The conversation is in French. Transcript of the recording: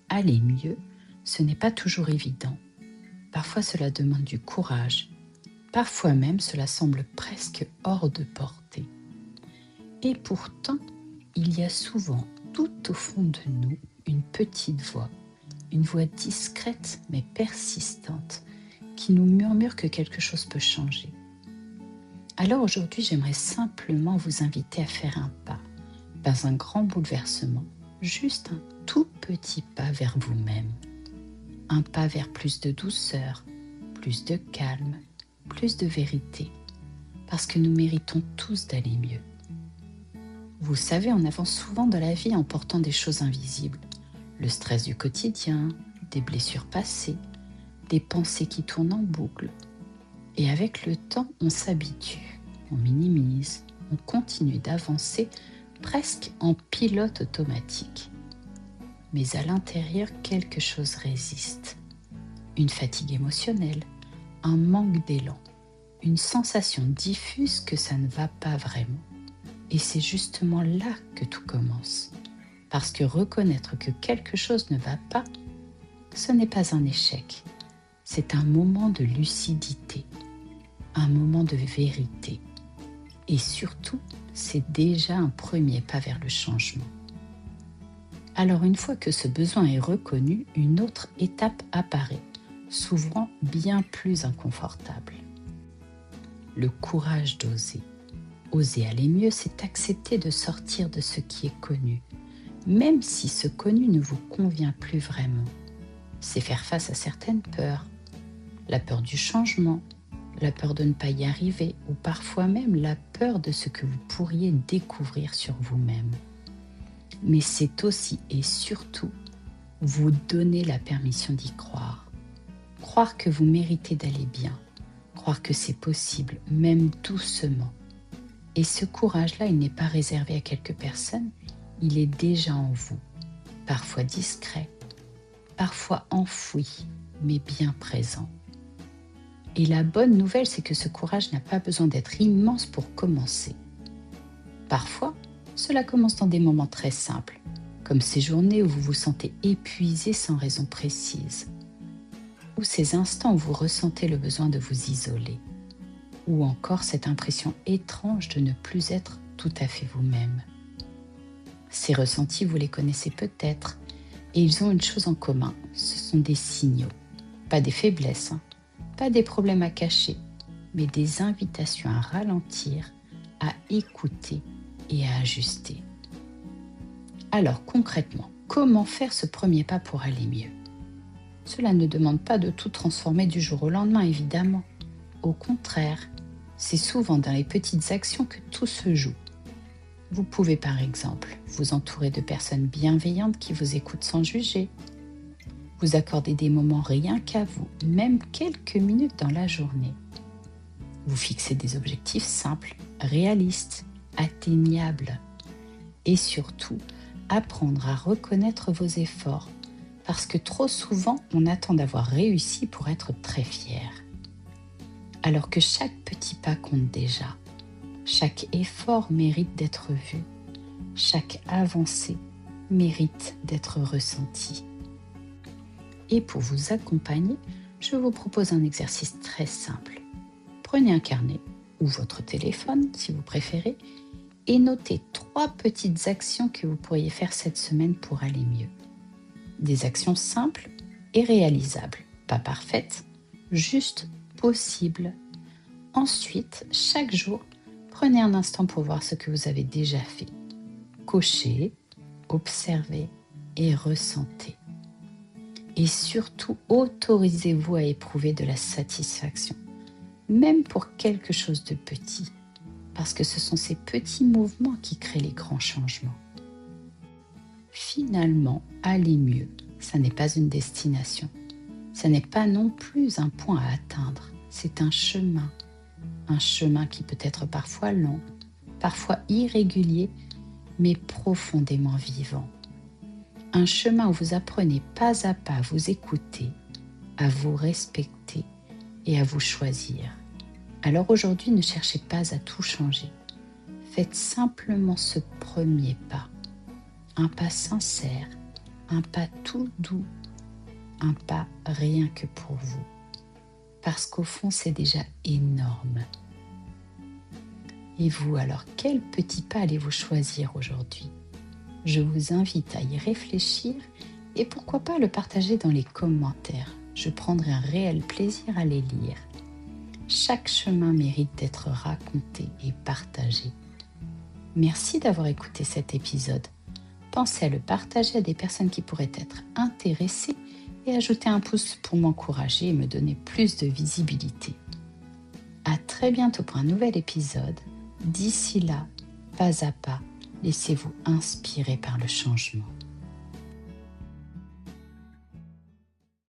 aller mieux, ce n'est pas toujours évident. Parfois cela demande du courage, parfois même cela semble presque hors de portée. Et pourtant, il y a souvent tout au fond de nous une petite voix, une voix discrète mais persistante, qui nous murmure que quelque chose peut changer. Alors aujourd'hui, j'aimerais simplement vous inviter à faire un pas un grand bouleversement, juste un tout petit pas vers vous-même. Un pas vers plus de douceur, plus de calme, plus de vérité, parce que nous méritons tous d'aller mieux. Vous savez, on avance souvent dans la vie en portant des choses invisibles. Le stress du quotidien, des blessures passées, des pensées qui tournent en boucle. Et avec le temps, on s'habitue, on minimise, on continue d'avancer presque en pilote automatique. Mais à l'intérieur, quelque chose résiste. Une fatigue émotionnelle, un manque d'élan, une sensation diffuse que ça ne va pas vraiment. Et c'est justement là que tout commence. Parce que reconnaître que quelque chose ne va pas, ce n'est pas un échec. C'est un moment de lucidité, un moment de vérité. Et surtout, c'est déjà un premier pas vers le changement. Alors une fois que ce besoin est reconnu, une autre étape apparaît, souvent bien plus inconfortable. Le courage d'oser. Oser aller mieux, c'est accepter de sortir de ce qui est connu, même si ce connu ne vous convient plus vraiment. C'est faire face à certaines peurs, la peur du changement, la peur de ne pas y arriver ou parfois même la peur de ce que vous pourriez découvrir sur vous-même. Mais c'est aussi et surtout vous donner la permission d'y croire. Croire que vous méritez d'aller bien, croire que c'est possible, même doucement. Et ce courage-là, il n'est pas réservé à quelques personnes, il est déjà en vous, parfois discret, parfois enfoui, mais bien présent. Et la bonne nouvelle, c'est que ce courage n'a pas besoin d'être immense pour commencer. Parfois, cela commence dans des moments très simples, comme ces journées où vous vous sentez épuisé sans raison précise, ou ces instants où vous ressentez le besoin de vous isoler, ou encore cette impression étrange de ne plus être tout à fait vous-même. Ces ressentis, vous les connaissez peut-être, et ils ont une chose en commun, ce sont des signaux, pas des faiblesses, pas des problèmes à cacher, mais des invitations à ralentir, à écouter et à ajuster. Alors concrètement, comment faire ce premier pas pour aller mieux ? Cela ne demande pas de tout transformer du jour au lendemain, évidemment. Au contraire, c'est souvent dans les petites actions que tout se joue. Vous pouvez par exemple vous entourer de personnes bienveillantes qui vous écoutent sans juger. Vous accorder des moments rien qu'à vous, même quelques minutes dans la journée. Vous fixez des objectifs simples, réalistes, atteignables. Et surtout, apprendre à reconnaître vos efforts, parce que trop souvent, on attend d'avoir réussi pour être très fier. Alors que chaque petit pas compte déjà. Chaque effort mérite d'être vu. Chaque avancée mérite d'être ressentie. Et pour vous accompagner, je vous propose un exercice très simple. Prenez un carnet ou votre téléphone si vous préférez et notez 3 petites actions que vous pourriez faire cette semaine pour aller mieux. Des actions simples et réalisables, pas parfaites, juste possibles. Ensuite, chaque jour, prenez un instant pour voir ce que vous avez déjà fait. Cochez, observez et ressentez. Et surtout, autorisez-vous à éprouver de la satisfaction, même pour quelque chose de petit, parce que ce sont ces petits mouvements qui créent les grands changements. Finalement, aller mieux, ça n'est pas une destination. Ça n'est pas non plus un point à atteindre, c'est un chemin qui peut être parfois lent, parfois irrégulier, mais profondément vivant. Un chemin où vous apprenez pas à pas à vous écouter, à vous respecter et à vous choisir. Alors aujourd'hui, ne cherchez pas à tout changer. Faites simplement ce premier pas. Un pas sincère, un pas tout doux, un pas rien que pour vous. Parce qu'au fond, c'est déjà énorme. Et vous, alors, quel petit pas allez-vous choisir aujourd'hui ? Je vous invite à y réfléchir et pourquoi pas le partager dans les commentaires. Je prendrai un réel plaisir à les lire. Chaque chemin mérite d'être raconté et partagé. Merci d'avoir écouté cet épisode. Pensez à le partager à des personnes qui pourraient être intéressées et ajouter un pouce pour m'encourager et me donner plus de visibilité. À très bientôt pour un nouvel épisode. D'ici là, pas à pas, laissez-vous inspirer par le changement.